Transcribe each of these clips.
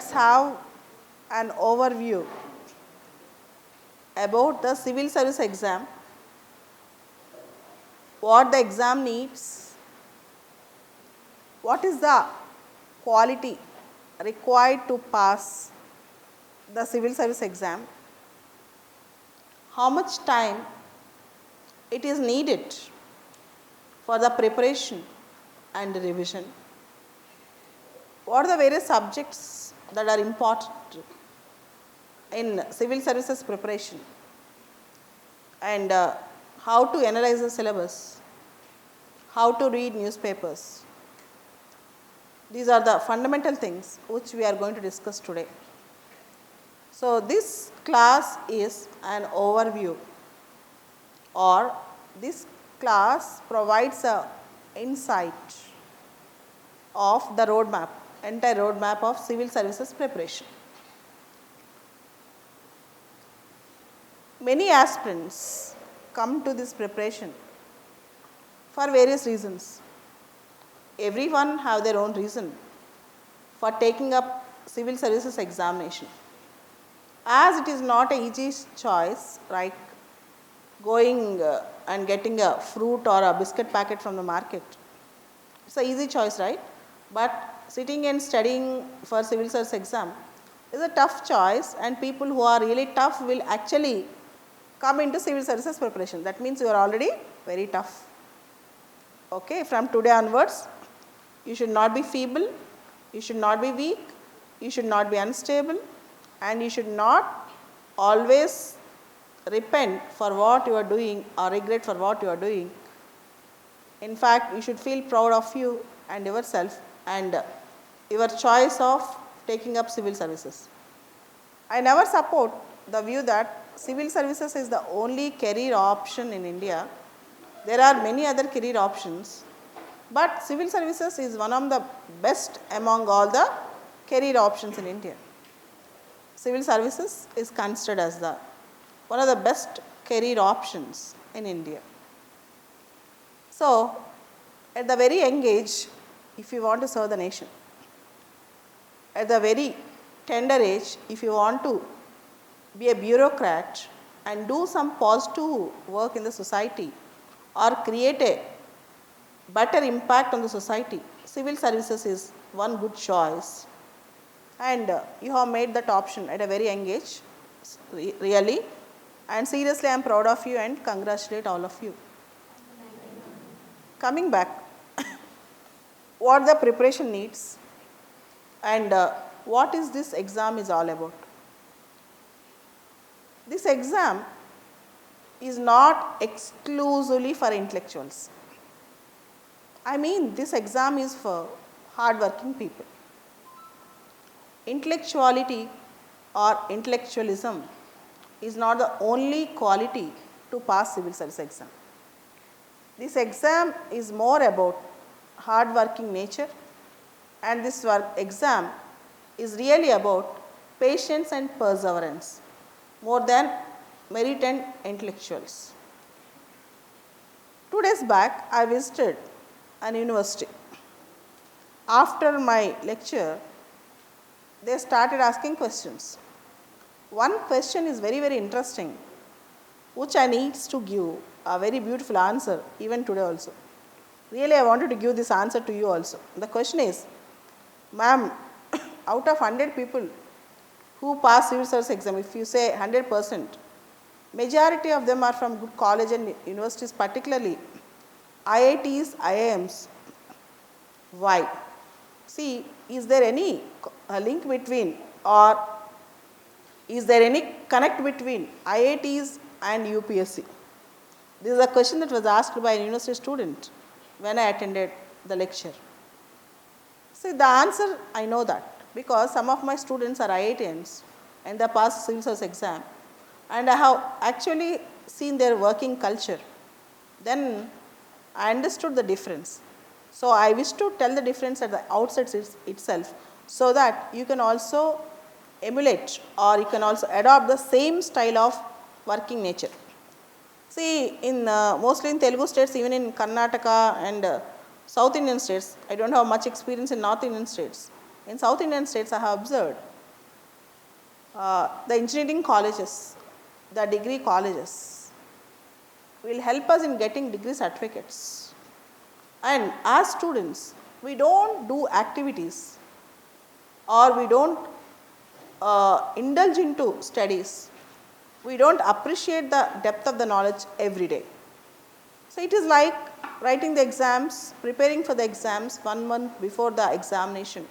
let's have an overview about the civil service exam, what the exam needs, what is the quality required to pass the civil service exam, how much time it is needed for the preparation and revision, what are the various subjects that are important in civil services preparation, and how to analyze the syllabus, how to read newspapers. These are the fundamental things which we are going to discuss today. So, this class is an overview, or this class provides a insight of the roadmap, entire roadmap of civil services preparation. Many aspirants come to this preparation for various reasons. Everyone have their own reason for taking up civil services examination. As it is not an easy choice, like going and getting a fruit or a biscuit packet from the market. It's an easy choice, right? But sitting and studying for civil service exam is a tough choice, and people who are really tough will actually come into civil services preparation. That means you are already very tough. Okay, from today onwards, you should not be feeble, you should not be weak, you should not be unstable, and you should not always repent for what you are doing or regret for what you are doing. In fact, you should feel proud of you and yourself and your choice of taking up civil services. I never support the view that civil services is the only career option in India. There are many other career options, but civil services is one of the best among all the career options in India. Civil services is considered as one of the best career options in India. So, at the very young age, if you want to serve the nation, at the very tender age, if you want to be a bureaucrat and do some positive work in the society or create a better impact on the society, civil services is one good choice. And you have made that option at a very young age, really, and seriously I am proud of you and congratulate all of you. Coming back, what the preparation needs and what is this exam is all about. This exam is not exclusively for intellectuals. I mean, this exam is for hardworking people. Intellectuality or intellectualism is not the only quality to pass civil service exam. This exam is more about hardworking nature, and this exam is really about patience and perseverance more than merit and intellectuals. 2 days back, I visited an university. After my lecture, they started asking questions. One question is very, very interesting, which I need to give a very beautiful answer even today also. Really, I wanted to give this answer to you also. The question is, ma'am, out of 100 people who pass civil service exam, if you say 100%, majority of them are from good college and universities, particularly IITs, IIMs. Why? See, is there any link between, or is there any connect between IITs and UPSC? This is a question that was asked by a university student when I attended the lecture. See, the answer, I know that because some of my students are IITians and they passed civil service exam, and I have actually seen their working culture. Then I understood the difference. So, I wish to tell the difference at the outset itself, so that you can also emulate or you can also adopt the same style of working nature. See, in mostly in Telugu states, even in Karnataka and South Indian states, I don't have much experience in North Indian states. In South Indian states, I have observed The engineering colleges, the degree colleges will help us in getting degree certificates. And as students, we don't do activities or we don't indulge into studies. We don't appreciate the depth of the knowledge every day. So it is like writing the exams, preparing for the exams 1 month before the examination,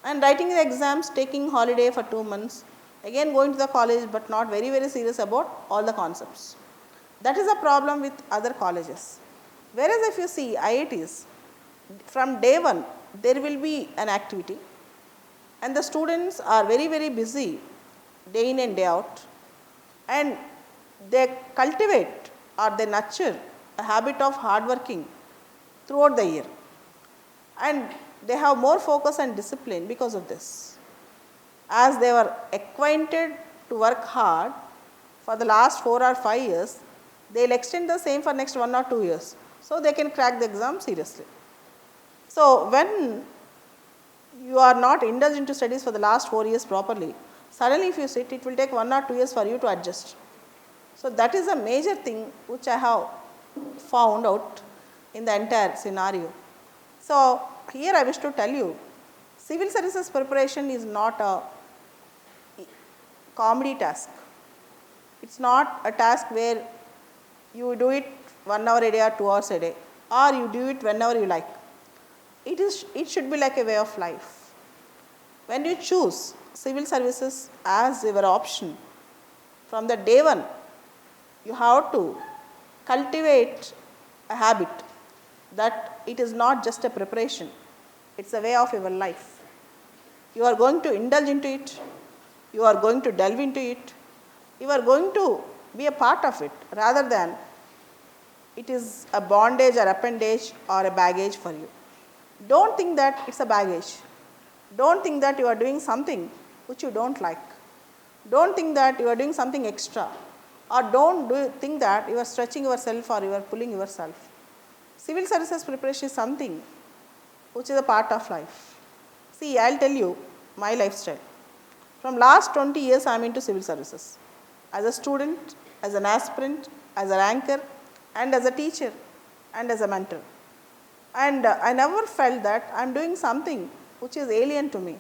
and writing the exams, taking holiday for 2 months, again going to the college but not very, very serious about all the concepts. That is a problem with other colleges. Whereas if you see IITs, from day one there will be an activity and the students are very, very busy day in and day out, and they cultivate or they nurture a habit of hard working throughout the year, and they have more focus and discipline because of this. As they were acquainted to work hard for the last 4 or 5 years, they will extend the same for next 1 or 2 years, so they can crack the exam seriously. So when you are not indulged into studies for the last 4 years properly, suddenly if you sit, it will take 1 or 2 years for you to adjust. So that is a major thing which I have found out in the entire scenario. So here I wish to tell you, civil services preparation is not a comedy task. It's not a task where you do it 1 hour a day or 2 hours a day, or you do it whenever you like. It should be like a way of life. When you choose civil services as your option, from the day one, you have to cultivate a habit that it is not just a preparation, it's a way of your life. You are going to indulge into it, you are going to delve into it, you are going to be a part of it rather than it is a bondage or appendage or a baggage for you. Don't think that it's a baggage. Don't think that you are doing something which you don't like. Don't think that you are doing something extra, or don't think that you are stretching yourself or you are pulling yourself. Civil services preparation is something which is a part of life. See, I will tell you my lifestyle. From last 20 years I am into civil services. As a student, as an aspirant, as an anchor, and as a teacher, and as a mentor. And I never felt that I am doing something which is alien to me.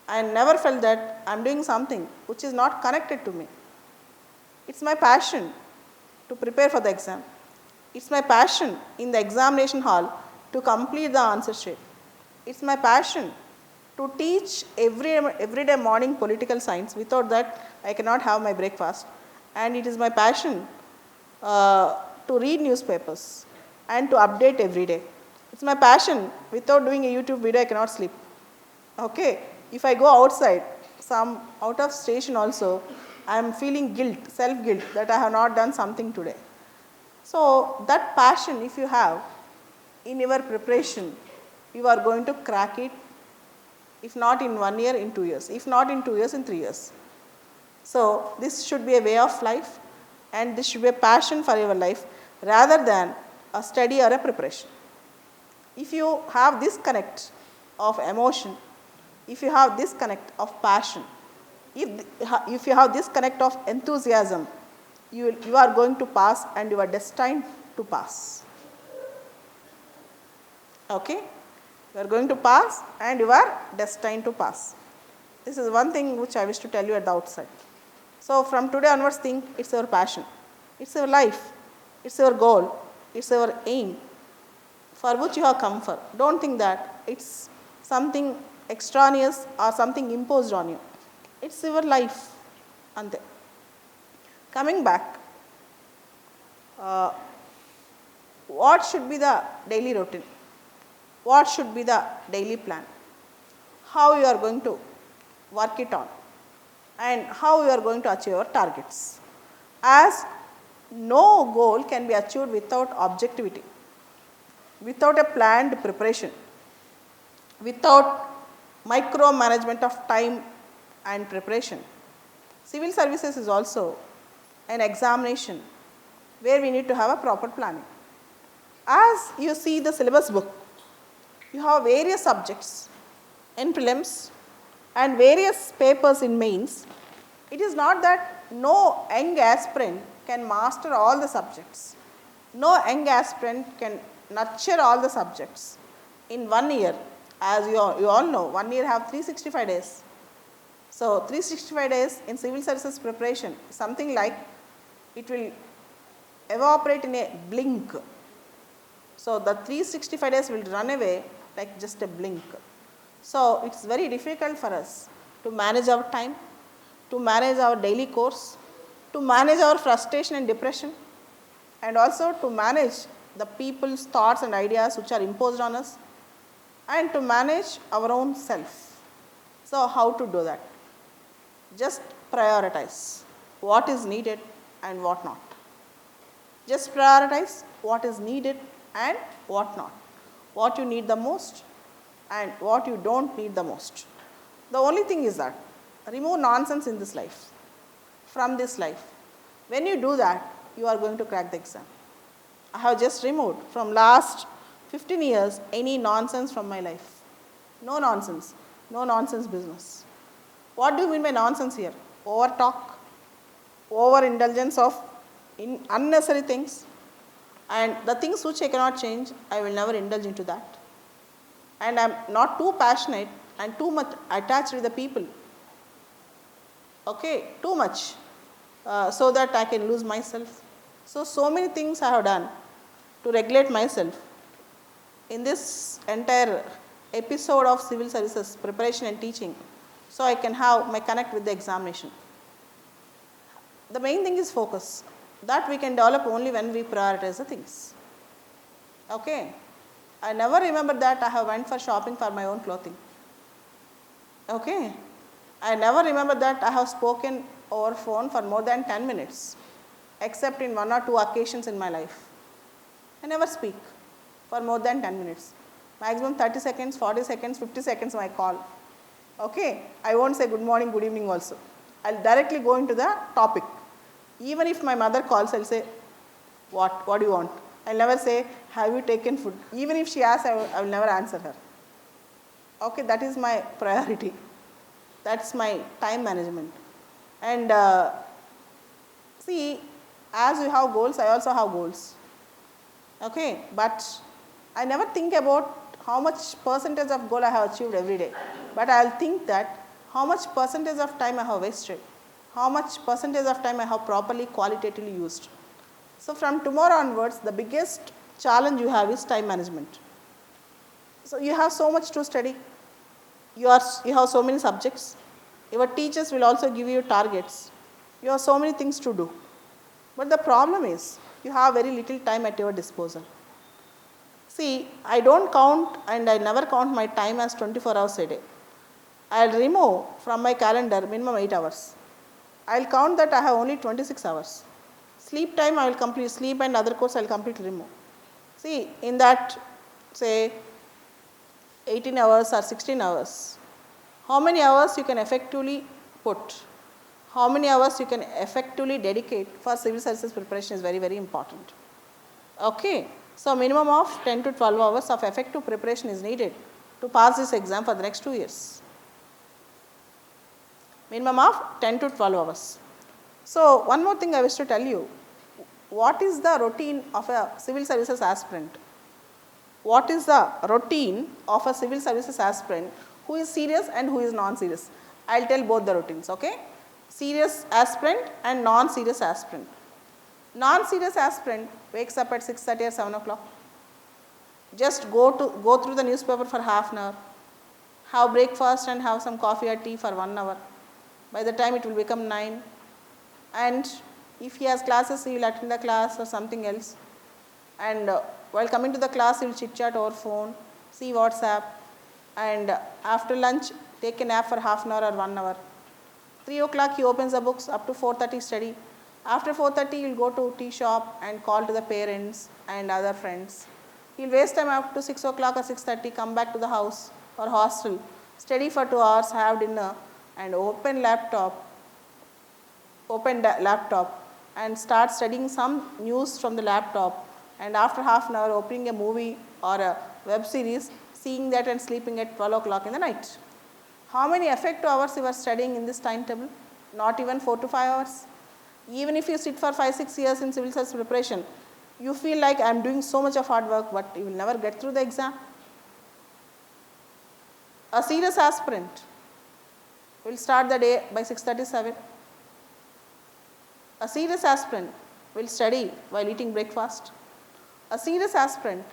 I never felt that I am doing something which is not connected to me. It's my passion to prepare for the exam. It's my passion in the examination hall to complete the answer sheet. It's my passion to teach everyday morning political science. Without that, I cannot have my breakfast. And it is my passion to read newspapers and to update every day. It's my passion. Without doing a YouTube video, I cannot sleep. Okay? If I go outside, some out of station also, I am feeling guilt, self-guilt that I have not done something today. So that passion, if you have in your preparation, you are going to crack it, if not in 1 year, in 2 years, if not in 2 years, in 3 years. So this should be a way of life, and this should be a passion for your life rather than a study or a preparation. If you have this connect of emotion, if you have this connect of passion, if you have this connect of enthusiasm, you are going to pass, and you are destined to pass. Okay? You are going to pass and you are destined to pass. This is one thing which I wish to tell you at the outside. So from today onwards, think it's your passion, it's your life, it's your goal, it's your aim for which you have come for. Don't think that it's something extraneous or something imposed on you. It's your life. Ante. Coming back, what should be the daily routine? What should be the daily plan? How you are going to work it on, and how you are going to achieve your targets. As no goal can be achieved without objectivity, without a planned preparation, without micromanagement of time and preparation. Civil services is also an examination where we need to have a proper planning. As you see the syllabus book, you have various subjects in prelims and various papers in mains It is not that no young aspirant can master all the subjects. No young aspirant can nurture all the subjects. In 1 year, as you all know, 1 year have 365 days. So, 365 days in civil services preparation, something like it will evaporate in a blink. So, the 365 days will run away like just a blink. So, it is very difficult for us to manage our time, to manage our daily course, to manage our frustration and depression, and also to manage the people's thoughts and ideas which are imposed on us, and to manage our own self. So, how to do that? Just prioritize what is needed and what not. Just prioritize what is needed and what not. What you need the most and what you don't need the most. The only thing is that remove nonsense in this life, from this life. When you do that, you are going to crack the exam. I have just removed from last 15 years any nonsense from my life. No nonsense, no nonsense business. What do you mean by nonsense here? Over talk, over indulgence of unnecessary things, and the things which I cannot change, I will never indulge into that. And I am not too passionate and too much attached with the people, okay, too much, so that I can lose myself. So many things I have done to regulate myself in this entire episode of civil services preparation and teaching, so I can have my connect with the examination. The main thing is focus. That we can develop only when we prioritize the things. Okay. I never remember that I have went for shopping for my own clothing. Okay. I never remember that I have spoken over phone for more than 10 minutes, except in 1 or 2 occasions in my life. I never speak for more than 10 minutes. Maximum 30 seconds, 40 seconds, 50 seconds my call. Okay. I won't say good morning, good evening also. I will directly go into the topic. Even if my mother calls, I will say, what do you want? I will never say, have you taken food? Even if she asks, I will never answer her. Okay, that is my priority. That is my time management. And see, as you have goals, I also have goals. Okay, but I never think about how much percentage of goal I have achieved every day. But I will think that how much percentage of time I have wasted. How much percentage of time I have properly qualitatively used. So, from tomorrow onwards, the biggest challenge you have is time management. So, you have so much to study, you have so many subjects, your teachers will also give you targets, you have so many things to do. But the problem is, you have very little time at your disposal. See, I don't count and I never count my time as 24 hours a day. I will remove from my calendar minimum 8 hours. I will count that I have only 26 hours. Sleep time I will complete, sleep and other course I will completely remove. See, in that say 18 hours or 16 hours, how many hours you can effectively put, how many hours you can effectively dedicate for civil services preparation is very, very important. Okay. So, minimum of 10 to 12 hours of effective preparation is needed to pass this exam for the next 2 years. Minimum of 10 to 12 hours. So, one more thing I wish to tell you, what is the routine of a civil services aspirant? What is the routine of a civil services aspirant who is serious and who is non-serious? I will tell both the routines, okay? Serious aspirant and non-serious aspirant. Non-serious aspirant wakes up at 6:30 or 7 o'clock. Just go through the newspaper for half an hour, have breakfast and have some coffee or tea for 1 hour. By the time it will become 9, and if he has classes, he will attend the class or something else. And while coming to the class, he will chit chat over phone, see WhatsApp, and after lunch, take a nap for half an hour or 1 hour. 3 o'clock, he opens the books up to 4:30 study. After 4:30, he will go to tea shop and call to the parents and other friends. He will waste time up to 6 o'clock or 6:30, come back to the house or hostel, study for 2 hours, have dinner, and open laptop and start studying some news from the laptop, and after half an hour opening a movie or a web series, seeing that and sleeping at 12 o'clock in the night. How many effective hours you are studying in this timetable? not even 4 to 5 hours. Even if you sit for 5-6 years in civil service preparation, you feel like I am doing so much of hard work, but you will never get through the exam. A serious aspirant will start the day by 6:37. A serious aspirant will study while eating breakfast. A serious aspirant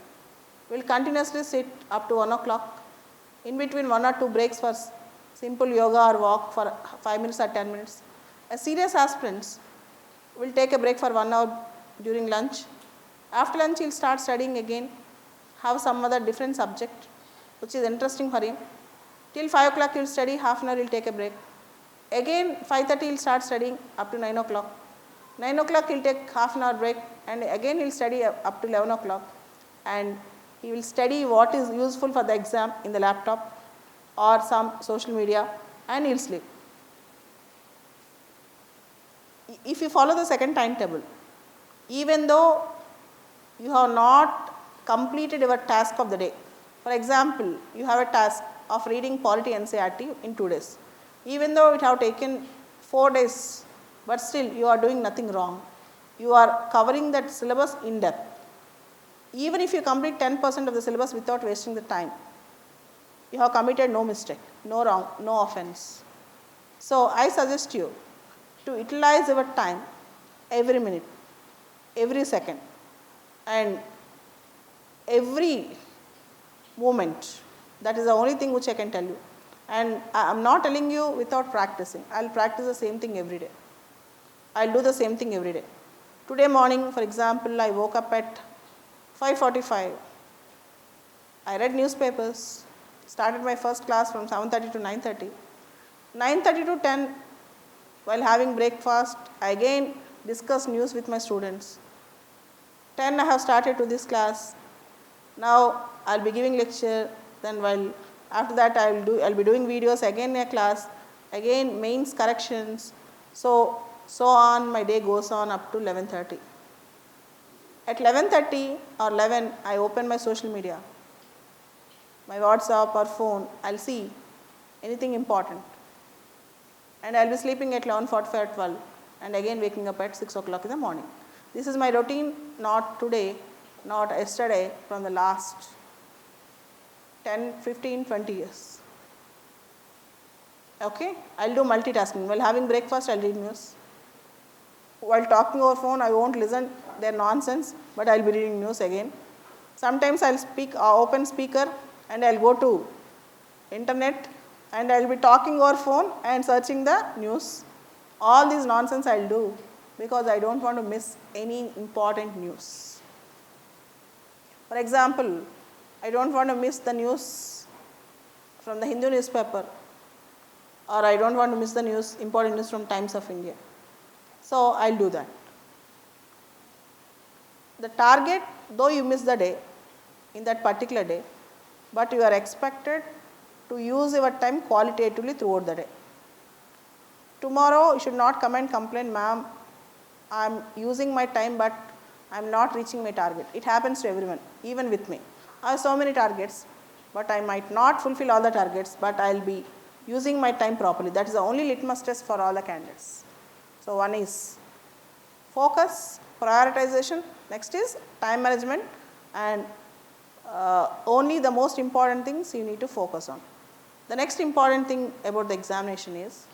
will continuously sit up to 1 o'clock, in between 1 or 2 breaks for simple yoga or walk for 5 minutes or 10 minutes. A serious aspirant will take a break for 1 hour during lunch. After lunch, he will start studying again, have some other different subject which is interesting for him. Till 5 o'clock he will study, half an hour he will take a break. Again 5:30 he will start studying up to 9 o'clock. 9 o'clock he will take half an hour break, and again he will study up to 11 o'clock, and he will study what is useful for the exam in the laptop or some social media, and he will sleep. If you follow the second timetable, even though you have not completed your task of the day, for example, you have a task of reading polity NCERT in 2 days. Even though it have taken 4 days, but still you are doing nothing wrong. You are covering that syllabus in depth. Even if you complete 10% of the syllabus without wasting the time, you have committed no mistake, no wrong, no offense. So I suggest you to utilize your time every minute, every second, and every moment. That is the only thing which I can tell you. And I am not telling you without practicing. I will practice the same thing every day. I will do the same thing every day. Today morning, for example, I woke up at 5:45. I read newspapers, started my first class from 7:30 to 9:30. 9:30 to 10, while having breakfast, I again discuss news with my students. 10 I have started to this class. Now I will be giving lecture. Then while after that I will be doing videos, again a class, again mains corrections. So on my day goes on up to 11:30. At 11:30 or 11, I open my social media, my WhatsApp or phone. I will see anything important, and I will be sleeping at 11:45 or 12, and again waking up at 6 o'clock in the morning. This is my routine, not today, not yesterday, from the last 10, 15, 20 years. Okay? I will do multitasking. While having breakfast, I will read news. While talking over phone, I won't listen their nonsense, but I will be reading news again. Sometimes I will open speaker, and I will go to internet, and I will be talking over phone and searching the news. All these nonsense I will do because I don't want to miss any important news. For example, I don't want to miss the news from the Hindu newspaper, or I don't want to miss the news, important news from Times of India. So I will do that. The target, though you miss the day, in that particular day, but you are expected to use your time qualitatively throughout the day. Tomorrow you should not come and complain, ma'am, I am using my time but I am not reaching my target. It happens to everyone, even with me. I have so many targets, but I might not fulfill all the targets, but I will be using my time properly. That is the only litmus test for all the candidates. So one is focus, prioritization, next is time management, and only the most important things you need to focus on. The next important thing about the examination is,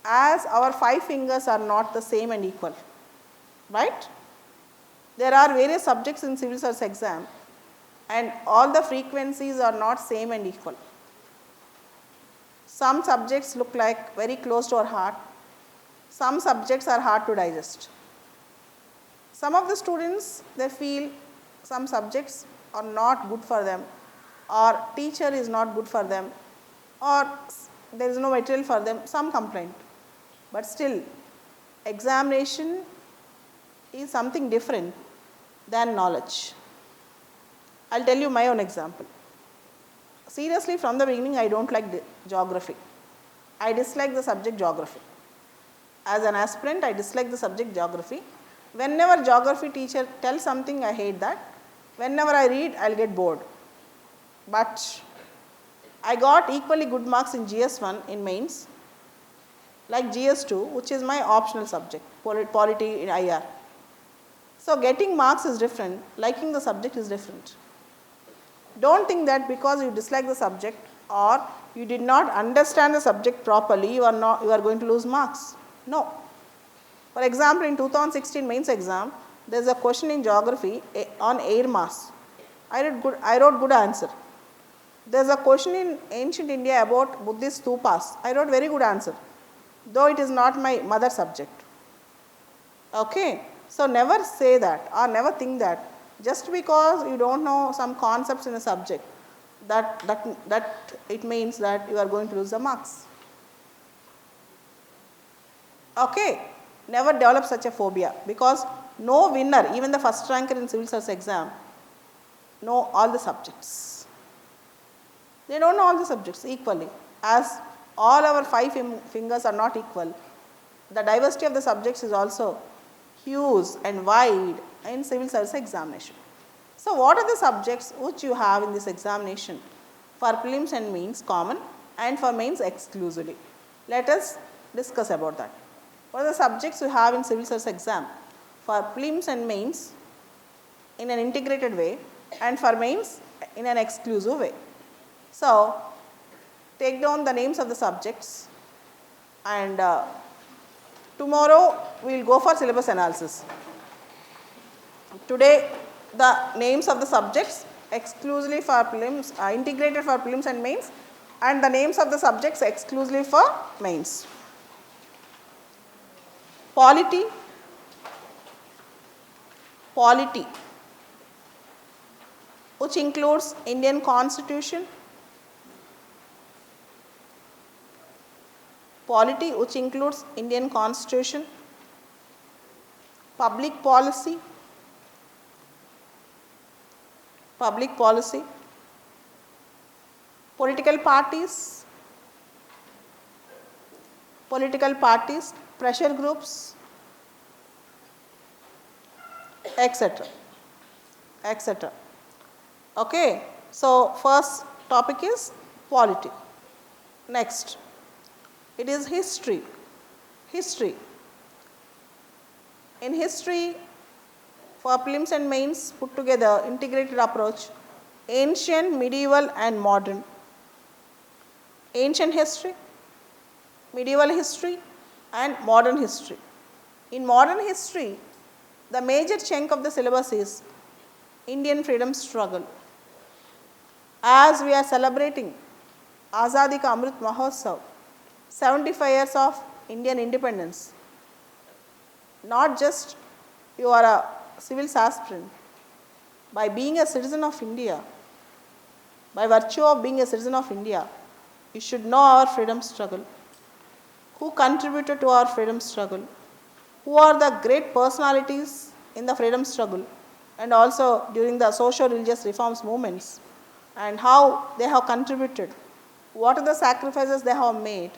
as our 5 fingers are not the same and equal, right? There are various subjects in civil service exam, and all the frequencies are not same and equal. Some subjects look like very close to our heart. Some subjects are hard to digest. Some of the students, they feel some subjects are not good for them, or teacher is not good for them, or there is no material for them, some complaint. But still, examination is something different than knowledge. I will tell you my own example. Seriously, from the beginning I don't like geography. I dislike the subject geography. As an aspirant, I dislike the subject geography. Whenever geography teacher tells something, I hate that. Whenever I read, I will get bored. But I got equally good marks in GS1 in mains, like GS2, which is my optional subject, polity in IR. So getting marks is different, liking the subject is different. Don't think that because you dislike the subject or you did not understand the subject properly, you are going to lose marks. No. For example, in 2016 mains exam, there is a question in geography on air mass. I wrote good answer. There is a question in ancient India about Buddhist stupas. I wrote very good answer, though it is not my mother subject. Okay. So never say that or never think that just because you don't know some concepts in a subject that it means that you are going to lose the marks. Okay. Never develop such a phobia, because no winner, even the first ranker in civil service exam, know all the subjects. They don't know all the subjects equally, as all our 5 fingers are not equal. The diversity of the subjects is also huge and wide in civil service examination. So what are the subjects which you have in this examination? For prelims and mains common, and for mains exclusively. Let us discuss about that. What are the subjects you have in civil service exam? For prelims and mains in an integrated way, and for mains in an exclusive way. So take down the names of the subjects, and tomorrow we will go for syllabus analysis. Today the names of the subjects exclusively for prelims, integrated for prelims and mains, and the names of the subjects exclusively for mains. Polity, which includes Indian Constitution, which includes Indian Constitution, public policy, political parties, pressure groups, etc. Okay. So first topic is polity. Next, it is history. In history, for prelims and mains put together, integrated approach, ancient, medieval and modern. Ancient history, medieval history and modern history. In modern history, the major chunk of the syllabus is Indian freedom struggle. As we are celebrating Azadi Ka Amrit Mahotsav, 75 years of Indian independence, not just you are a civil aspirant, by being a citizen of India, by virtue of being a citizen of India, you should know our freedom struggle, who contributed to our freedom struggle, who are the great personalities in the freedom struggle and also during the socio-religious reforms movements, and how they have contributed, what are the sacrifices they have made,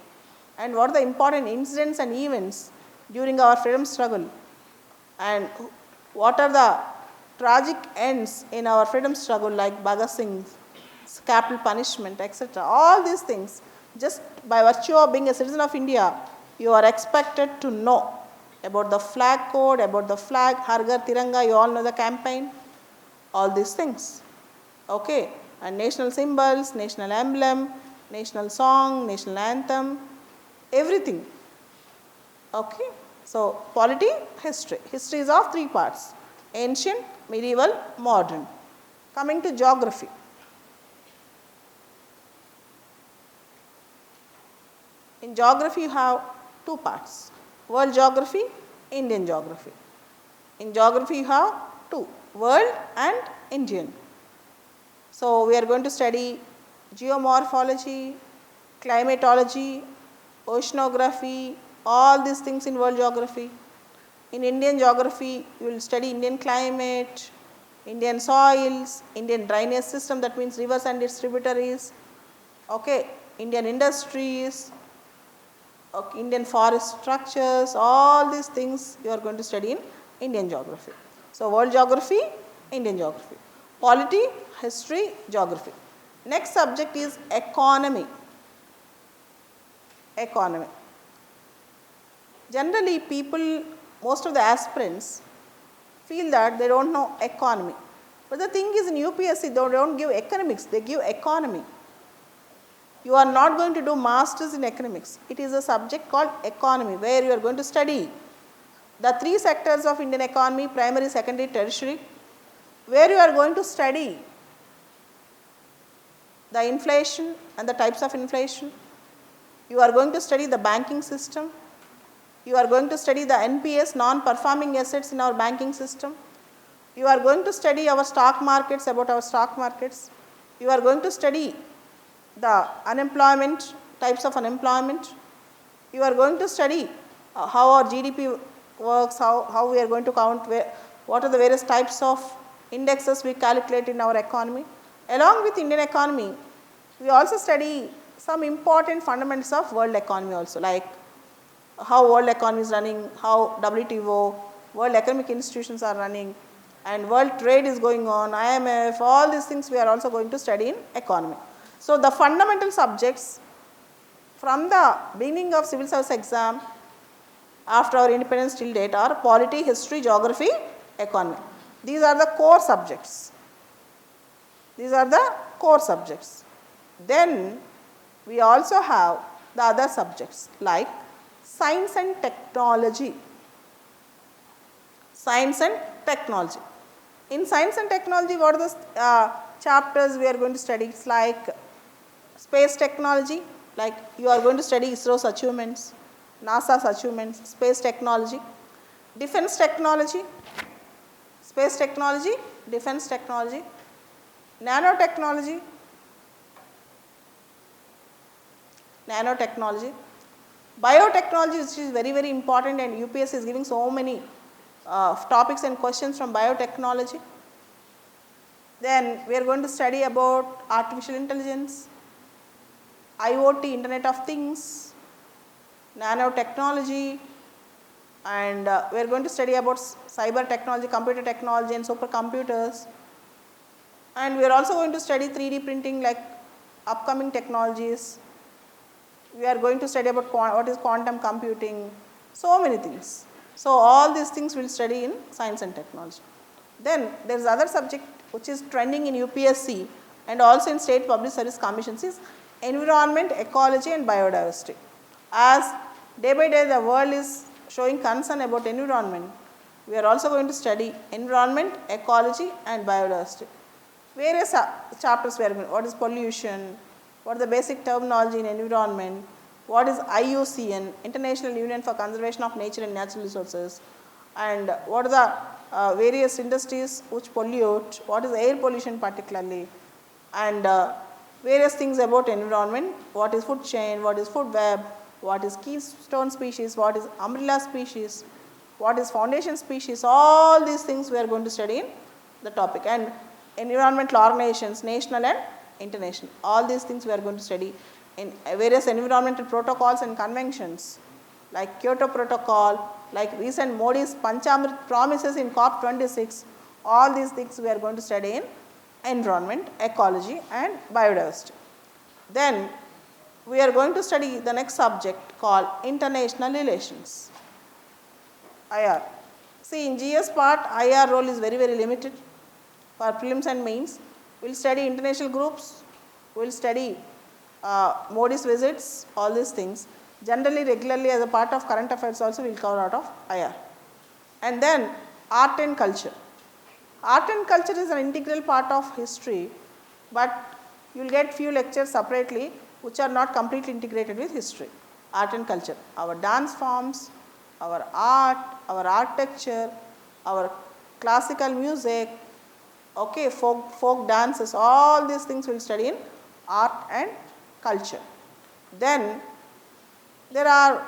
and what are the important incidents and events during our freedom struggle, and what are the tragic ends in our freedom struggle, like Bhagat Singh's capital punishment, etc. All these things, just by virtue of being a citizen of India, you are expected to know about the flag code, about the flag, Har Ghar Tiranga, you all know the campaign, all these things. Okay. And national symbols, national emblem, national song, national anthem, everything. Okay. So polity, history. History is of 3 parts: ancient, medieval, modern. Coming to geography. In geography you have 2 parts: world geography, Indian geography. In geography you have 2: world and Indian. So we are going to study geomorphology, climatology, oceanography, all these things in world geography. In Indian geography, you will study Indian climate, Indian soils, Indian drainage system, that means rivers and its tributaries, okay, Indian industries, okay, Indian forest structures, all these things you are going to study in Indian geography. So world geography, Indian geography. Polity, history, geography. Next subject is economy. Generally people, most of the aspirants feel that they don't know economy. But the thing is in UPSC they don't give economics, they give economy. You are not going to do masters in economics. It is a subject called economy where you are going to study the three sectors of Indian economy, primary, secondary, tertiary, where you are going to study the inflation and the types of inflation. You are going to study the banking system. You are going to study the NPS, non-performing assets in our banking system. You are going to study our stock markets, about our stock markets. You are going to study the unemployment, types of unemployment. You are going to study how our GDP works, how we are going to count, what are the various types of indexes we calculate in our economy. Along with Indian economy, we also study some important fundamentals of world economy also, like how world economy is running, how WTO, World Economic Institutions are running, and world trade is going on, IMF, all these things we are also going to study in economy. So, the fundamental subjects from the beginning of civil service exam after our independence till date are polity, history, geography, economy. These are the core subjects. These are the core subjects. Then we also have the other subjects like science and technology. Science and technology. In science and technology, what are the chapters we are going to study? It's like space technology, like you are going to study ISRO's achievements, NASA's achievements, space technology, defense technology, space technology, defense technology, nanotechnology, biotechnology, which is very, very important, and UPS is giving so many topics and questions from biotechnology. Then we are going to study about artificial intelligence, IoT, Internet of Things, nanotechnology, and we are going to study about cyber technology, computer technology and supercomputers. And we are also going to study 3D printing, like upcoming technologies. We are going to study about what is quantum computing, so many things. So, all these things we will study in science and technology. Then there is other subject which is trending in UPSC and also in state public service commissions is environment, ecology and biodiversity. As day by day the world is showing concern about environment, we are also going to study environment, ecology and biodiversity. Various chapters we are going, what is pollution, what is the basic terminology in environment, what is IUCN, International Union for Conservation of Nature and Natural Resources, and what are the various industries which pollute, what is air pollution particularly, and various things about environment, what is food chain, what is food web, what is keystone species, what is umbrella species, what is foundation species, all these things we are going to study in the topic, and environmental organizations, national and international, all these things we are going to study in various environmental protocols and conventions like Kyoto Protocol, like recent Modi's Panchamrit promises in COP26, all these things we are going to study in environment, ecology and biodiversity. Then we are going to study the next subject called international relations, IR. See, in GS part, IR role is very, very limited. For prelims and mains, we will study international groups, we will study Modi's visits, all these things. Generally, regularly as a part of current affairs also we will cover out of IR. And then art and culture. Art and culture is an integral part of history, but you will get few lectures separately which are not completely integrated with history. Art and culture, our dance forms, our art, our architecture, our classical music, okay, folk dances, all these things we will study in art and culture. Then there are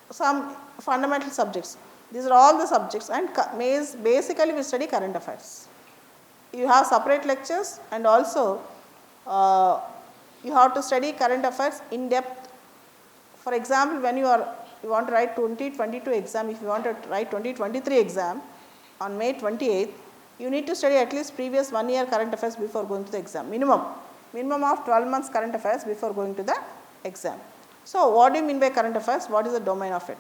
some fundamental subjects. These are all the subjects, and basically we study current affairs. You have separate lectures, and also you have to study current affairs in depth. For example, when you want to write 2022 exam, if you want to write 2023 exam on May 28th, you need to study at least previous 1 year current affairs before going to the exam, minimum of 12 months current affairs before going to the exam. So, what do you mean by current affairs? What is the domain of it?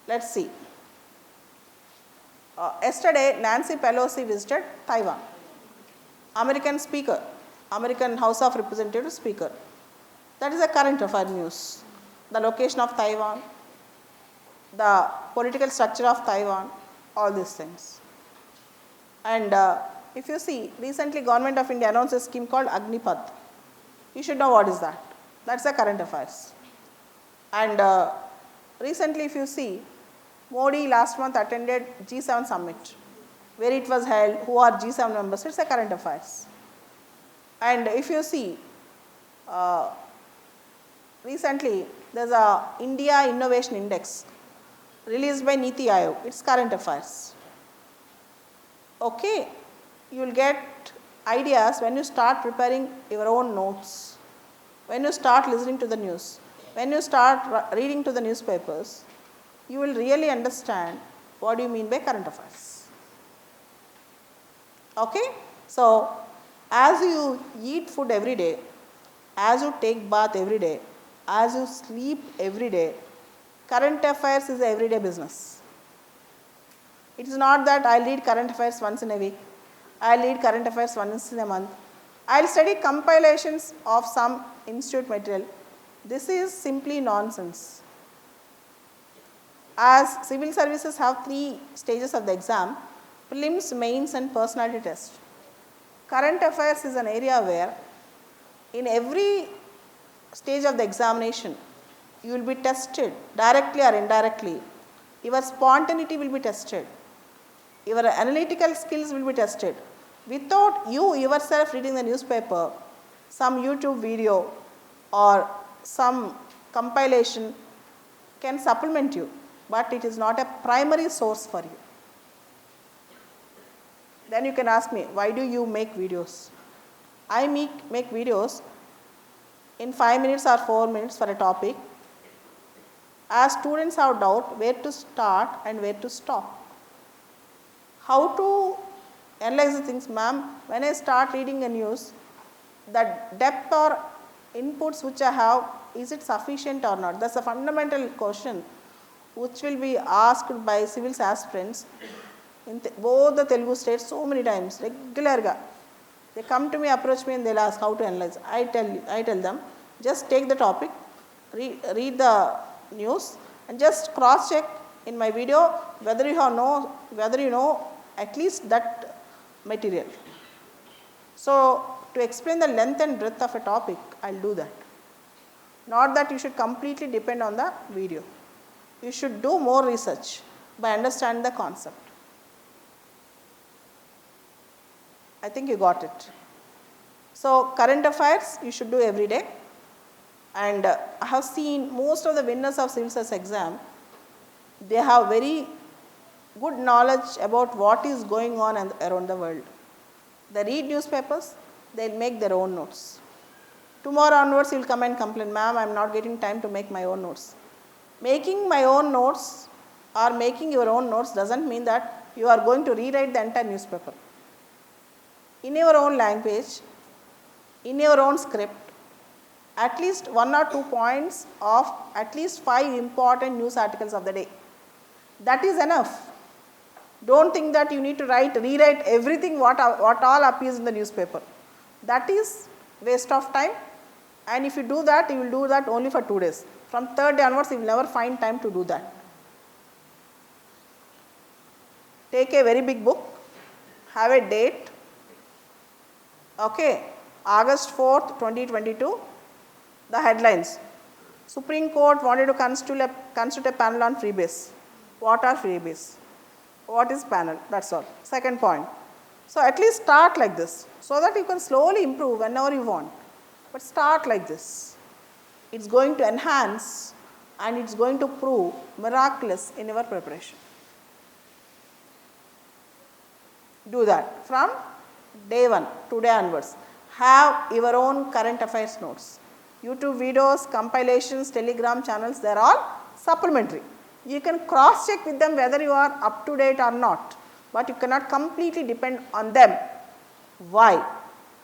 Let's see. Yesterday, Nancy Pelosi visited Taiwan. American speaker, American House of Representatives speaker. That is a current affair news. The location of Taiwan, the political structure of Taiwan, all these things. And if you see, recently Government of India announced a scheme called Agnipath. You should know what is that. That's the current affairs. And recently if you see, Modi last month attended G7 summit, where it was held, who are G7 members, it's a current affairs. And if you see, recently there's a India Innovation Index released by Niti Aayog, it's current affairs. Okay, you will get ideas when you start preparing your own notes, when you start listening to the news, when you start reading to the newspapers, you will really understand what do you mean by current affairs. Okay, so as you eat food every day, as you take bath every day, as you sleep every day, current affairs is everyday business. It is not that I will read current affairs once in a week, I will read current affairs once in a month, I will study compilations of some institute material. This is simply nonsense. As civil services have 3 stages of the exam, prelims, mains and personality test. Current affairs is an area where in every stage of the examination, you will be tested directly or indirectly. Your spontaneity will be tested. Your analytical skills will be tested. Without you yourself reading the newspaper, some YouTube video or some compilation can supplement you, but it is not a primary source for you. Then you can ask me, why do you make videos? I make videos in 5 minutes or 4 minutes for a topic. As students have doubt where to start and where to stop. How to analyze the things, ma'am, when I start reading a news, the depth or inputs which I have, is it sufficient or not? That's a fundamental question which will be asked by civil aspirants in both the Telugu states so many times, regularly. They come to me, approach me and they'll ask how to analyze. I tell them, just take the topic, read the news and just cross check in my video whether you know at least that material. So to explain the length and breadth of a topic, I'll do that. Not that you should completely depend on the video. You should do more research by understanding the concept. I think you got it. So current affairs you should do every day. And I have seen most of the winners of civil service exam, they have very good knowledge about what is going on around the world. They read newspapers, they will make their own notes. Tomorrow onwards you will come and complain, ma'am, I am not getting time to make my own notes. Making my own notes or making your own notes doesn't mean that you are going to rewrite the entire newspaper. In your own language, in your own script, at least 1 or 2 points of at least 5 important news articles of the day. That is enough. Don't think that you need to rewrite everything what all appears in the newspaper. That is waste of time, and if you do that, you will do that only for 2 days. From 3rd day onwards, you will never find time to do that. Take a very big book, have a date, okay, August 4th, 2022, the headlines. Supreme Court wanted to constitute a panel on freebase. What are freebase? What is panel? That's all. Second point. So at least start like this, so that you can slowly improve whenever you want. But start like this. It's going to enhance and it's going to prove miraculous in your preparation. Do that from day 1, today onwards. Have your own current affairs notes. YouTube videos, compilations, Telegram channels, they are all supplementary. You can cross check with them whether you are up to date or not, but you cannot completely depend on them. Why?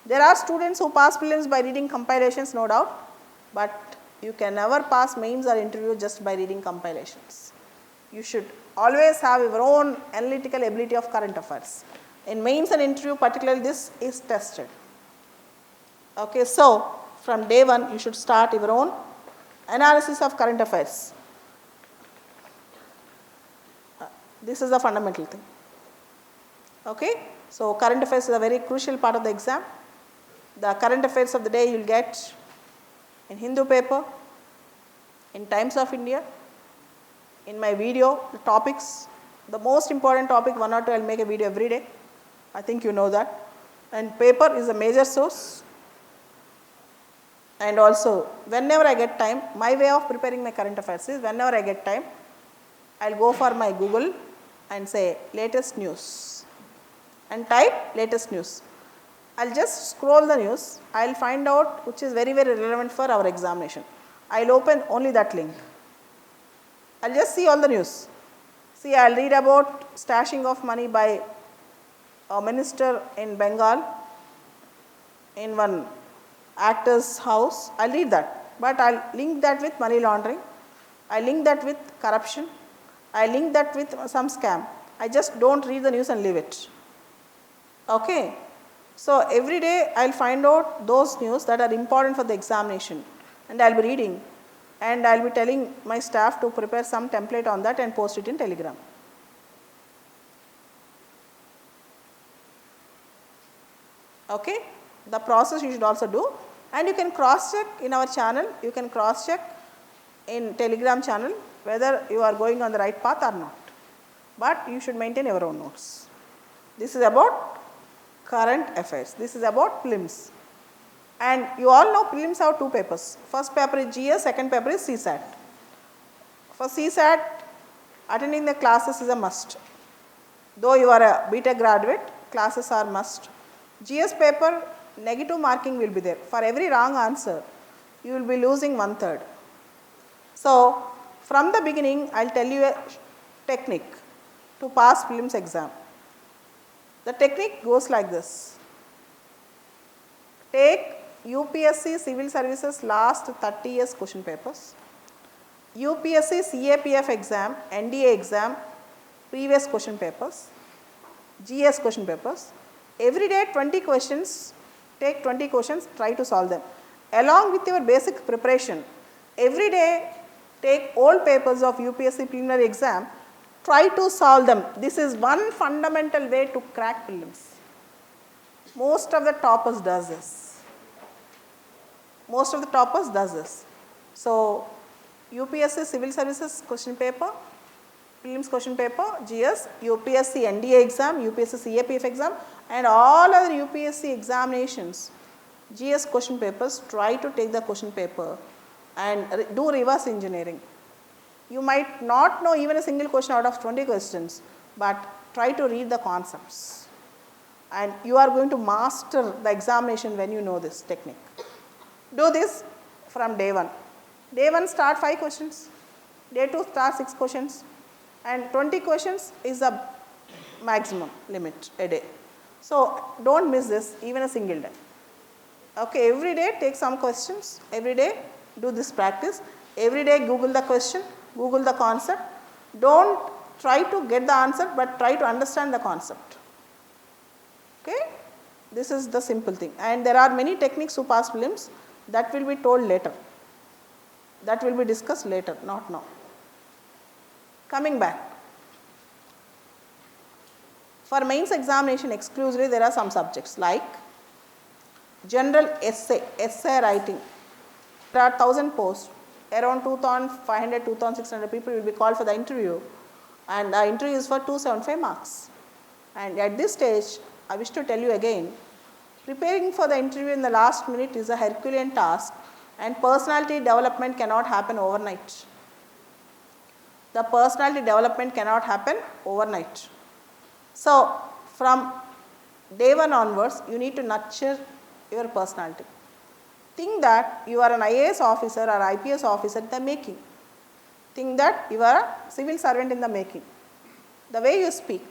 There are students who pass prelims by reading compilations, no doubt, but you can never pass mains or interview just by reading compilations. You should always have your own analytical ability of current affairs. In mains and interview particularly this is tested. Okay, so from day one you should start your own analysis of current affairs. This is the fundamental thing. Okay, so current affairs is a very crucial part of the exam. The current affairs of the day you will get in Hindu paper, in Times of India, in my video, the topics, the most important topic 1 or 2 I will make a video every day. I think you know that. And paper is a major source. And also whenever I get time, my way of preparing my current affairs is whenever I get time, I will go for my Google and say latest news and type latest news. I will just scroll the news, I will find out which is very relevant for our examination. I will open only that link. I will just see all the news. See, I will read about stashing of money by a minister in Bengal in one actor's house. I will read that, but I will link that with money laundering. I link that with corruption. I link that with some scam. I just do not read the news and leave it. Okay. So, every day I will find out those news that are important for the examination and I will be reading and I will be telling my staff to prepare some template on that and post it in Telegram. Okay. The process you should also do, and you can cross check in our channel, you can cross check in Telegram channel whether you are going on the right path or not, but you should maintain your own notes. This is about current affairs, this is about prelims, and you all know prelims have 2 papers. First paper is GS, second paper is CSAT. For CSAT, attending the classes is a must. Though you are a BTech graduate, classes are must. GS paper, negative marking will be there. For every wrong answer, you will be losing 1/3. So, from the beginning, I will tell you a technique to pass prelims exam. The technique goes like this. Take UPSC Civil Services last 30 years question papers, UPSC CAPF exam, NDA exam, previous question papers, GS question papers. Every day 20 questions, take 20 questions, try to solve them. Along with your basic preparation, every day take old papers of UPSC preliminary exam, try to solve them. This is one fundamental way to crack prelims. Most of the toppers does this. Most of the toppers does this. So, UPSC Civil Services question paper, prelims question paper, GS, UPSC NDA exam, UPSC CAPF exam, and all other UPSC examinations, GS question papers, try to take the question paper and do reverse engineering. You might not know even a single question out of 20 questions, but try to read the concepts and you are going to master the examination when you know this technique. Do this from day 1. Day 1 start 5 questions, day 2 start 6 questions, and 20 questions is the maximum limit a day. So, do not miss this even a single day. Okay, every day take some questions, every day do this practice, every day Google the question, Google the concept. Do not try to get the answer, but try to understand the concept. Okay, this is the simple thing, and there are many techniques to pass prelims that will be told later, that will be discussed later, not now. Coming back, for mains examination exclusively there are some subjects like general essay writing. There are 1000 posts, around 2500 2600 people will be called for the interview, and the interview is for 275 marks. And at this stage I wish to tell you again, preparing for the interview in the last minute is a Herculean task, and personality development cannot happen overnight. The personality development cannot happen overnight. So, from day 1 onwards, you need to nurture your personality. Think that you are an IAS officer or IPS officer in the making. Think that you are a civil servant in the making. The way you speak,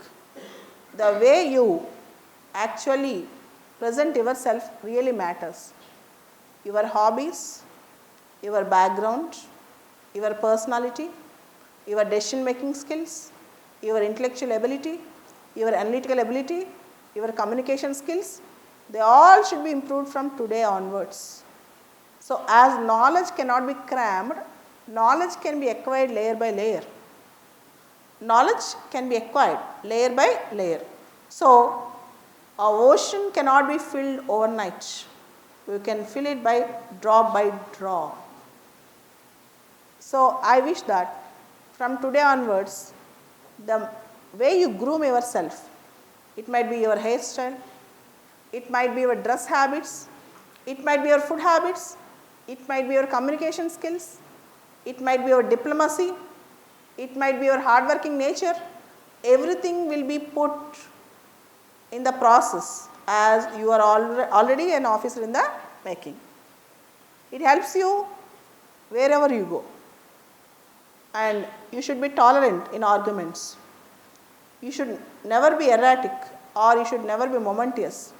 the way you actually present yourself really matters. Your hobbies, your background, your personality, your decision making skills, your intellectual ability, your analytical ability, your communication skills, they all should be improved from today onwards. So, as knowledge cannot be crammed, knowledge can be acquired layer by layer. Knowledge can be acquired layer by layer. So, a ocean cannot be filled overnight. You can fill it by drop. So, I wish that from today onwards, the way you groom yourself, it might be your hairstyle, it might be your dress habits, it might be your food habits, it might be your communication skills, it might be your diplomacy, it might be your hardworking nature, everything will be put in the process as you are already an officer in the making. It helps you wherever you go, and you should be tolerant in arguments. You should never be erratic, or you should never be momentous.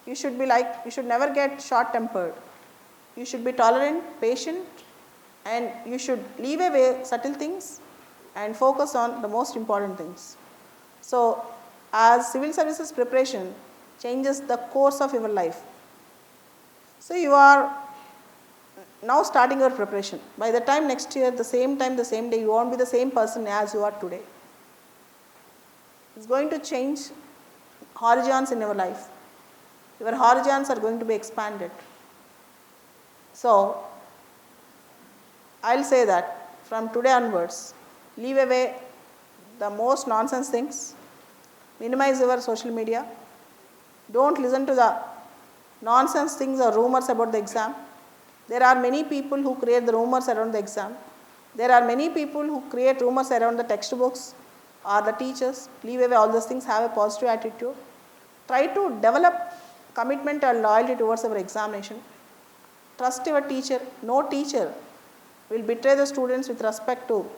You should never get short tempered. You should be tolerant, patient, and you should leave away subtle things and focus on the most important things. So, as civil services preparation changes the course of your life. So, you are now starting your preparation. By the time next year, the same time, the same day, you won't be the same person as you are today. It's going to change horizons in your life. Your horizons are going to be expanded. So, I will say that from today onwards, leave away the most nonsense things, minimize your social media, don't listen to the nonsense things or rumors about the exam. There are many people who create the rumors around the exam. There are many people who create rumors around the textbooks or the teachers. Leave away all those things, have a positive attitude. Try to develop commitment and loyalty towards our examination. Trust your teacher. No teacher will betray the students with respect to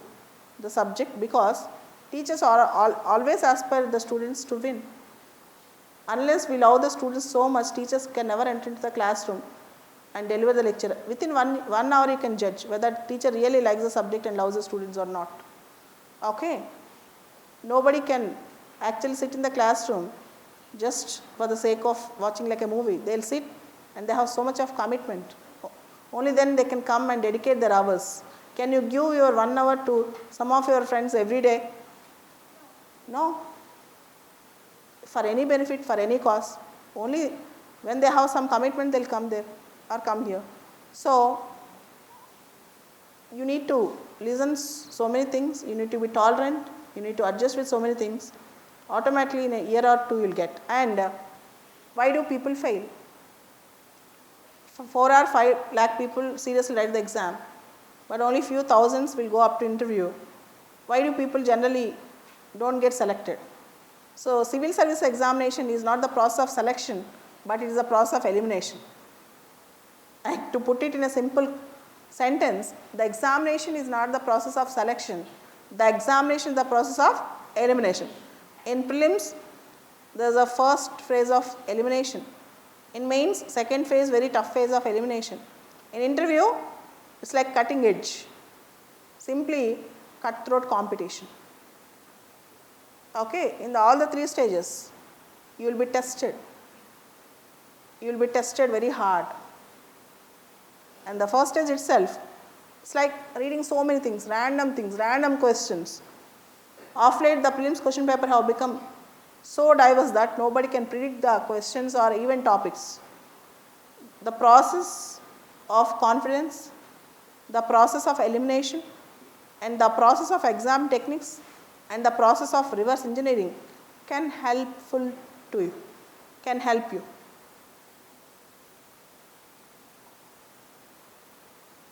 the subject, because teachers are always aspire the students to win. Unless we love the students so much, teachers can never enter into the classroom and deliver the lecture. Within one hour you can judge whether teacher really likes the subject and loves the students or not. Okay. Nobody can actually sit in the classroom just for the sake of watching like a movie. They will sit and they have so much of commitment. Only then they can come and dedicate their hours. Can you give your 1 hour to some of your friends every day? No. For any benefit, for any cause. Only when they have some commitment, they will come there or come here. So, you need to listen so many things, you need to be tolerant, you need to adjust with so many things. Automatically in a year or two you will get. And why do people fail? 4 or 5 lakh people seriously write the exam, but only few thousands will go up to interview. Why do people generally don't get selected? So, civil service examination is not the process of selection, but it is the process of elimination. And to put it in a simple sentence, the examination is not the process of selection, the examination is the process of elimination. In prelims, there is a first phase of elimination. In mains, second phase, very tough phase of elimination. In interview, it's like cutting edge, simply cutthroat competition. Okay, in all the 3 stages, you will be tested. You will be tested very hard. And the first stage itself, it's like reading so many things, random questions. Of late, the prelims question paper have become so diverse that nobody can predict the questions or even topics. The process of confidence, the process of elimination, and the process of exam techniques, and the process of reverse engineering can help you.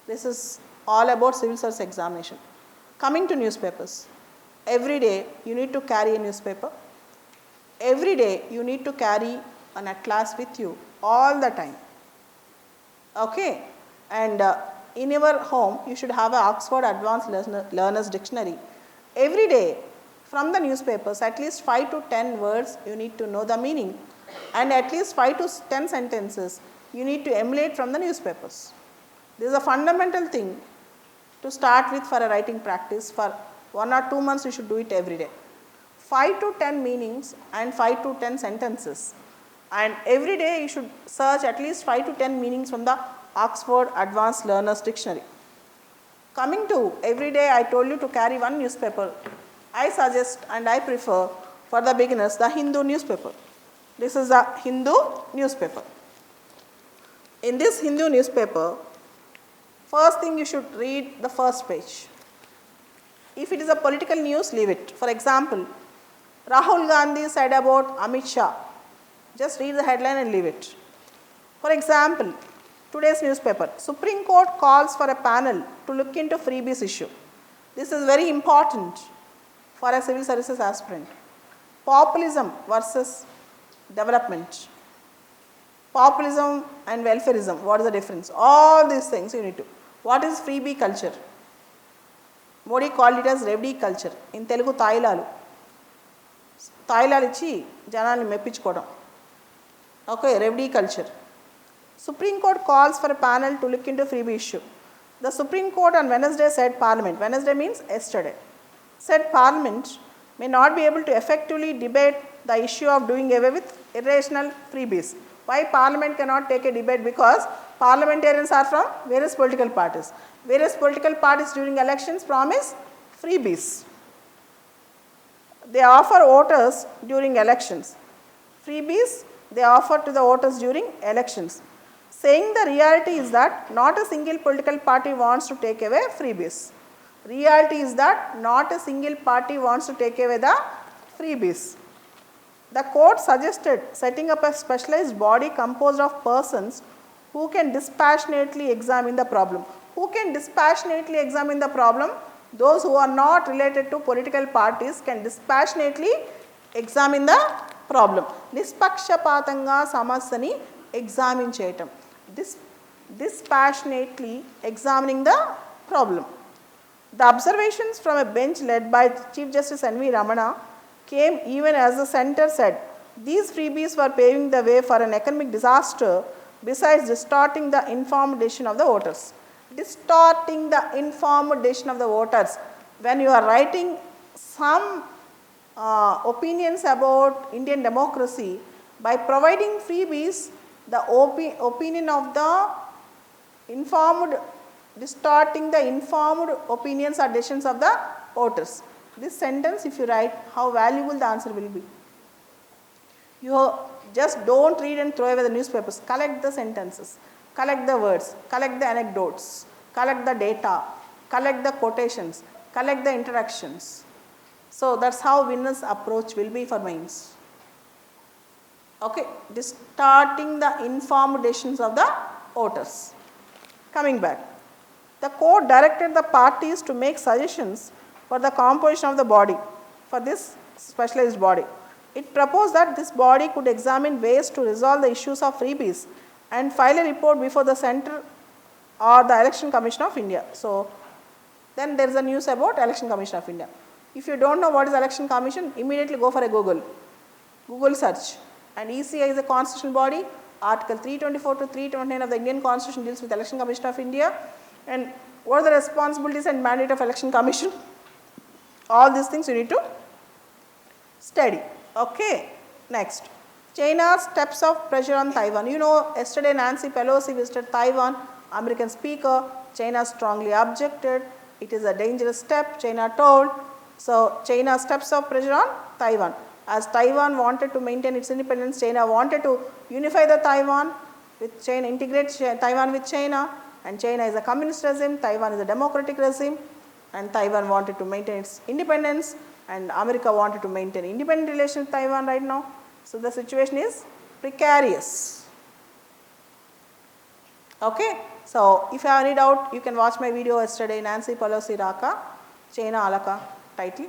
This is all about civil service examination. Coming to newspapers. Every day you need to carry a newspaper. Every day you need to carry an atlas with you all the time. Okay. And in your home you should have an Oxford Advanced Learner's Dictionary. Every day from the newspapers, at least 5 to 10 words you need to know the meaning, and at least 5 to 10 sentences you need to emulate from the newspapers. This is a fundamental thing to start with for a writing practice, for 1 or 2 months you should do it every day. 5 to 10 meanings and 5 to 10 sentences, and every day you should search at least 5 to 10 meanings from the Oxford Advanced Learners Dictionary. Coming to every day, I told you to carry one newspaper. I suggest and I prefer for the beginners the Hindu newspaper. This is a Hindu newspaper. In this Hindu newspaper, first thing you should read the first page. If it is a political news, leave it. For example, Rahul Gandhi said about Amit Shah. Just read the headline and leave it. For example, today's newspaper, Supreme Court calls for a panel to look into freebies issue. This is very important for a civil services aspirant. Populism versus development. Populism and welfareism, what is the difference? All these things you need to. What is freebie culture? Modi called it as revdi culture. In Telugu, Tailalu. Tailalu ichi janalni meppichukodam. Okay, revdi culture. Supreme Court calls for a panel to look into freebie issue. The Supreme Court on Wednesday said Parliament, Wednesday means yesterday, said Parliament may not be able to effectively debate the issue of doing away with irrational freebies. Why Parliament cannot take a debate? Because parliamentarians are from various political parties. Various political parties during elections promise freebies. They offer voters during elections. Freebies they offer to the voters during elections. Saying the reality is that not a single political party wants to take away freebies. Reality is that not a single party wants to take away the freebies. The court suggested setting up a specialized body composed of persons who can dispassionately examine the problem. Who can dispassionately examine the problem? Those who are not related to political parties can dispassionately examine the problem. Nispakshapatanga samasyani examine cheyatam. Dispassionately examining the problem. The observations from a bench led by Chief Justice N.V. Ramana came even as the centre said these freebies were paving the way for an economic disaster besides distorting the informed decision of the voters. Distorting the informed decision of the voters. When you are writing some opinions about Indian democracy, by providing freebies, the opinion of the informed, distorting the informed opinions or decisions of the voters. This sentence if you write, how valuable the answer will be. You just don't read and throw away the newspapers. Collect the sentences, collect the words, collect the anecdotes, collect the data, collect the quotations, collect the interactions. So that's how winner's approach will be for mains. Okay, distorting the informed decisions of the voters. Coming back, the court directed the parties to make suggestions for the composition of the body, for this specialized body. It proposed that this body could examine ways to resolve the issues of freebies and file a report before the Centre or the Election Commission of India. So, then there is a news about Election Commission of India. If you don't know what is Election Commission, immediately go for a Google search. And ECI is a constitutional body. Article 324 to 329 of the Indian Constitution deals with Election Commission of India. And what are the responsibilities and mandate of Election Commission? All these things you need to study. Okay, next. China's steps of pressure on Taiwan. You know, yesterday Nancy Pelosi visited Taiwan, American speaker. China strongly objected. It is a dangerous step, China told. So, China steps of pressure on Taiwan. As Taiwan wanted to maintain its independence, China wanted to unify the Taiwan with China, integrate Taiwan with China, and China is a communist regime, Taiwan is a democratic regime, and Taiwan wanted to maintain its independence, and America wanted to maintain independent relations with Taiwan right now. So, the situation is precarious. Okay. So, if you have any doubt, you can watch my video yesterday, Nancy Pelosi Raka, China Alaka title.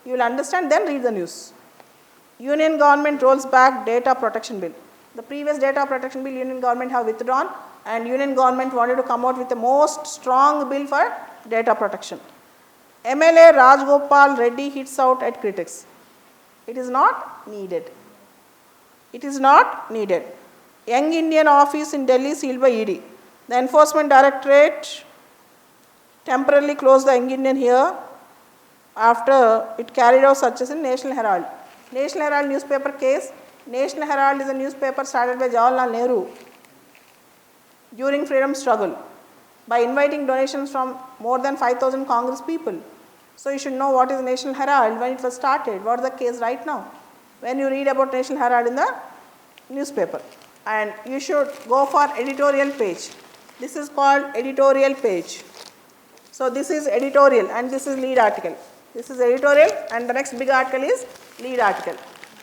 You will understand, then read the news. Union government rolls back data protection bill. The previous data protection bill, Union government have withdrawn, and Union government wanted to come out with the most strong bill for data protection. MLA Rajgopal Reddy hits out at critics. It is not needed. It is not needed. Young Indian office in Delhi sealed by ED. The Enforcement Directorate temporarily closed the Young Indian here after it carried out searches in National Herald. National Herald newspaper case. National Herald is a newspaper started by Jawaharlal Nehru during freedom struggle by inviting donations from more than 5,000 Congress people. So you should know what is National Herald, when it was started, what is the case right now. When you read about National Herald in the newspaper, and you should go for editorial page. This is called editorial page. So this is editorial and this is lead article. This is editorial and the next big article is lead article.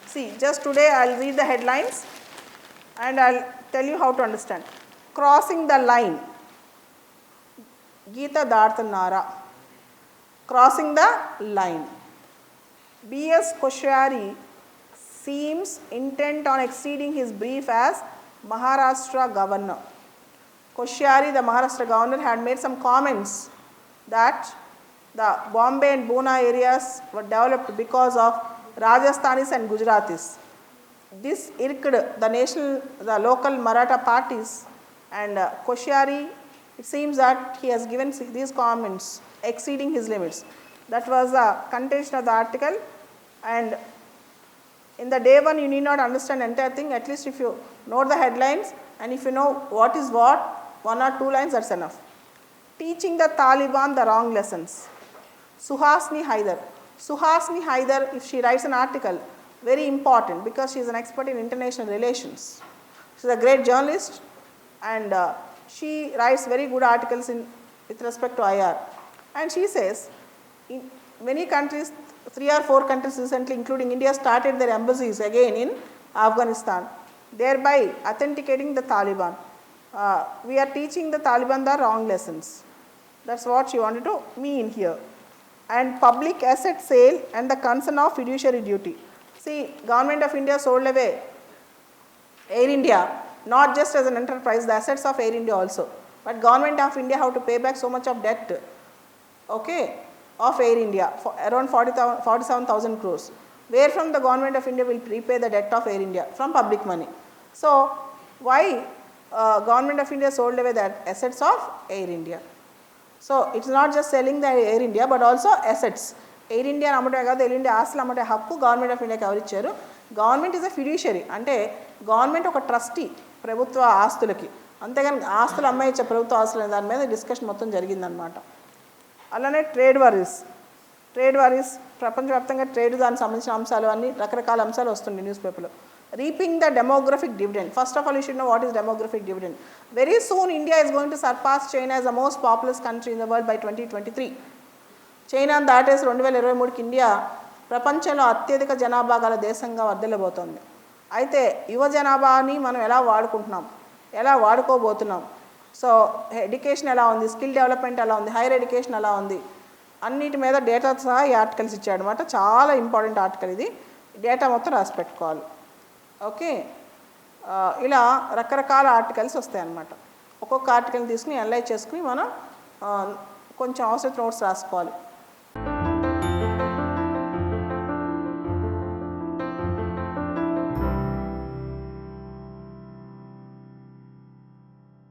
See, just today I will read the headlines and I will tell you how to understand. Crossing the line. Geeta Dartanara. Crossing the line. B.S. Koshari seems intent on exceeding his brief as Maharashtra governor. Koshari, the Maharashtra governor, had made some comments that the Bombay and Pune areas were developed because of Rajasthanis and Gujaratis. This irked the local Maratha parties, and Koshari, it seems that he has given these comments exceeding his limits. That was the contention of the article, and in the day one you need not understand entire thing. At least if you know the headlines and if you know what is what, 1 or 2 lines, that's enough. Teaching the Taliban the wrong lessons. Suhasini Haidar. Suhasini Haidar, if she writes an article, very important because she is an expert in international relations. She is a great journalist and she writes very good articles with respect to IR. And she says, in many countries, 3 or 4 countries recently, including India, started their embassies again in Afghanistan, thereby authenticating the Taliban. We are teaching the Taliban the wrong lessons. That's what she wanted to mean here. And public asset sale and the concern of fiduciary duty. See, Government of India sold away Air India, not just as an enterprise, the assets of Air India also. But Government of India have to pay back so much of debt, okay, of Air India, for around 47,000 crores. Where from the Government of India will repay the debt of Air India? From public money. So, why Government of India sold away the assets of Air India? So, it is not just selling the Air India, but also assets. Air India అమ్మటమే కాదు, Air India ఆస్తులు అమ్మటే హక్కు government of ఇండియాకి ఎవరు ఇచ్చారు? Government is a ఫిడ్యూషియరీ, అంటే government ఒక trustee ప్రభుత్వ ఆస్తులకి, అంతేగాని ఆస్తులు అమ్మాయిచ్చే ప్రభుత్వ ఆస్తులు అనే దాని మీద డిస్కషన్ మొత్తం జరిగిందనమాట. అలానే ట్రేడ్ వారీస్ ప్రపంచవ్యాప్తంగా ట్రేడ్ దానికి సంబంధించిన అంశాలు అన్ని రకరకాల అంశాలు వస్తుంది న్యూస్ పేపర్లో. Reaping the demographic dividend. First of all, you should know what is demographic dividend. Very soon India is going to surpass China as the most populous country in the world by 2023. China దాటేసి 2023కి India ప్రపంచంలో అత్యధిక జనాభా గల దేశంగా వర్ధిల్లబోతోంది. అయితే యువ జనాభాని మనం ఎలా వాడుకుంటున్నాం, ఎలా వాడుకోబోతున్నాం, సో ఎడ్యుకేషన్ ఎలా ఉంది, స్కిల్ డెవలప్మెంట్ ఎలా ఉంది, హైయర్ ఎడ్యుకేషన్ ఎలా ఉంది, అన్నిటి మీద డేటా సహా ఈ ఆర్టికల్స్ ఇచ్చాడనమాట. చాలా ఇంపార్టెంట్ ఆర్టికల్ ఇది, డేటా మొత్తం రాసి పెట్టుకోవాలి. ఓకే, ఇలా రకరకాల ఆర్టికల్స్ వస్తాయి అన్నమాట. ఒక్కొక్క ఆర్టికల్ని తీసుకుని అనలైజ్ చేసుకుని మనం కొంచెం అవసరం నోట్స్ రాసుకోవాలి.